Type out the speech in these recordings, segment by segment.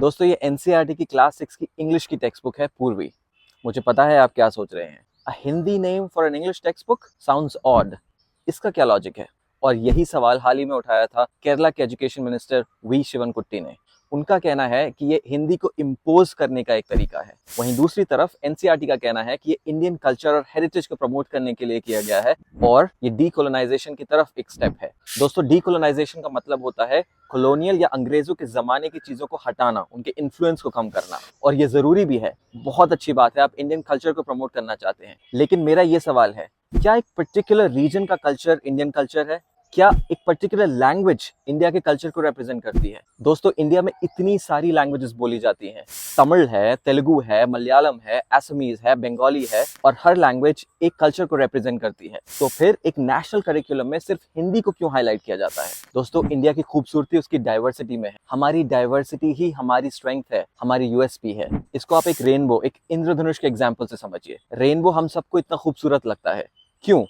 दोस्तों ये एनसीईआरटी की क्लास 6 की इंग्लिश की टेक्स्ट बुक है पूर्वी। मुझे पता है आप क्या सोच रहे हैं, a Hindi name for an English text book sounds odd. इसका क्या लॉजिक है? और यही सवाल हाल ही में उठाया था केरला के एजुकेशन मिनिस्टर वी शिवनकुट्टी ने। उनका कहना है कि ये हिंदी को इम्पोज करने का एक तरीका है। वहीं दूसरी तरफ एनसीईआरटी का कहना है कि ये इंडियन कल्चर और हेरिटेज को प्रमोट करने के लिए किया गया है और ये डीकोलोनाइजेशन की तरफ एक स्टेप है। दोस्तों डीकोलोनाइजेशन का मतलब होता है कॉलोनियल या अंग्रेजों के जमाने की चीजों को हटाना, उनके इन्फ्लुएंस को कम करना। और ये जरूरी भी है, बहुत अच्छी बात है, आप इंडियन कल्चर को प्रमोट करना चाहते हैं। लेकिन मेरा ये सवाल है, क्या एक पर्टिकुलर रीजन का कल्चर इंडियन कल्चर है? क्या एक पर्टिकुलर लैंग्वेज इंडिया के कल्चर को रिप्रेजेंट करती है? दोस्तों इंडिया में इतनी सारी लैंग्वेजेस बोली जाती हैं। तमिल है, तेलुगु है, मलयालम है, असमीज है, बंगाली है, और हर लैंग्वेज एक कल्चर को रिप्रेजेंट करती है। तो फिर एक नेशनल करिकुलम में सिर्फ हिंदी को क्यों हाईलाइट किया जाता है? दोस्तों इंडिया की खूबसूरती उसकी डाइवर्सिटी में है। हमारी डाइवर्सिटी ही हमारी स्ट्रेंथ है, हमारी यूएसपी है। इसको आप एक रेनबो, एक इंद्रधनुष के एग्जाम्पल से समझिए। रेनबो हम सबको इतना खूबसूरत लगता है, क्यों?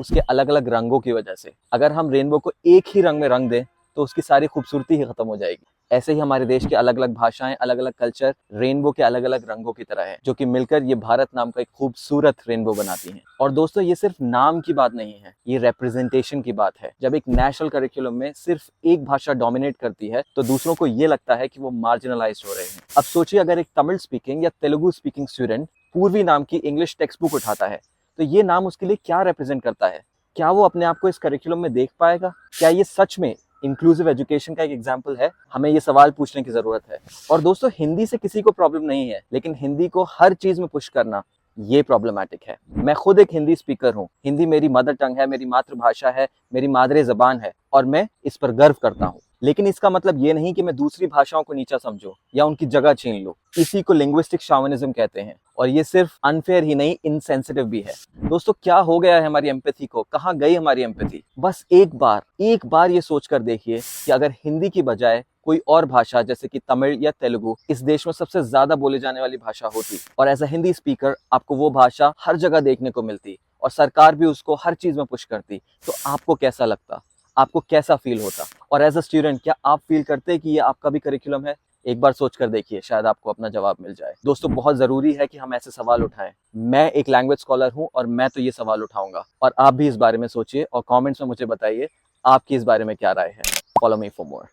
उसके अलग अलग रंगों की वजह से। अगर हम रेनबो को एक ही रंग में रंग दें तो उसकी सारी खूबसूरती ही खत्म हो जाएगी। ऐसे ही हमारे देश के अलग अलग भाषाएं, अलग अलग कल्चर रेनबो के अलग अलग रंगों की तरह है, जो कि मिलकर ये भारत नाम का एक खूबसूरत रेनबो बनाती हैं। और दोस्तों ये सिर्फ नाम की बात नहीं है, ये रिप्रेजेंटेशन की बात है। जब एक नेशनल करिकुलम में सिर्फ एक भाषा डोमिनेट करती है तो दूसरों को ये लगता है कि वो मार्जिनलाइज्ड हो रहे हैं। अब सोचिए, अगर एक तमिल स्पीकिंग या तेलुगु स्पीकिंग स्टूडेंट पूर्वी नाम की इंग्लिश टेक्स्ट बुक उठाता है तो ये नाम उसके लिए क्या रिप्रेजेंट करता है? क्या वो अपने आप को इस करिकुलम में देख पाएगा? क्या ये सच में इंक्लूसिव एजुकेशन का एक एग्जाम्पल है? हमें ये सवाल पूछने की जरूरत है। और दोस्तों हिंदी से किसी को प्रॉब्लम नहीं है, लेकिन हिंदी को हर चीज में पुश करना ये प्रॉब्लमैटिक है। मैं खुद एक हिंदी स्पीकर हूँ, हिंदी मेरी मदर टंग है, मेरी मातृभाषा है, मेरी मादरे जबान है, और मैं इस पर गर्व करता हूँ। लेकिन इसका मतलब ये नहीं कि मैं दूसरी भाषाओं को नीचा समझूं या उनकी जगह छीन लूं। इसी को लिंग्विस्टिक शॉविनिज्म कहते हैं, और ये सिर्फ अनफेयर ही नहीं, इनसेंसिटिव भी है। दोस्तों क्या हो गया है हमारी एम्पैथी को? कहाँ गई हमारी एम्पैथी? बस एक बार ये सोचकर देखिए कि अगर हिंदी की बजाय कोई और भाषा जैसे कि तमिल या तेलुगु इस देश में सबसे ज्यादा बोले जाने वाली भाषा होती, और एज अ हिंदी स्पीकर आपको वो भाषा हर जगह देखने को मिलती और सरकार भी उसको हर चीज में पुश करती, तो आपको कैसा लगता? आपको कैसा फील होता? और एज अ स्टूडेंट क्या आप फील करते कि ये आपका भी करिकुलम है? एक बार सोच कर देखिए, शायद आपको अपना जवाब मिल जाए। दोस्तों बहुत जरूरी है कि हम ऐसे सवाल उठाएं। मैं एक लैंग्वेज स्कॉलर हूं और मैं तो ये सवाल उठाऊंगा, और आप भी इस बारे में सोचिए और कमेंट्स में मुझे बताइए आपकी इस बारे में क्या राय है। Follow me for more.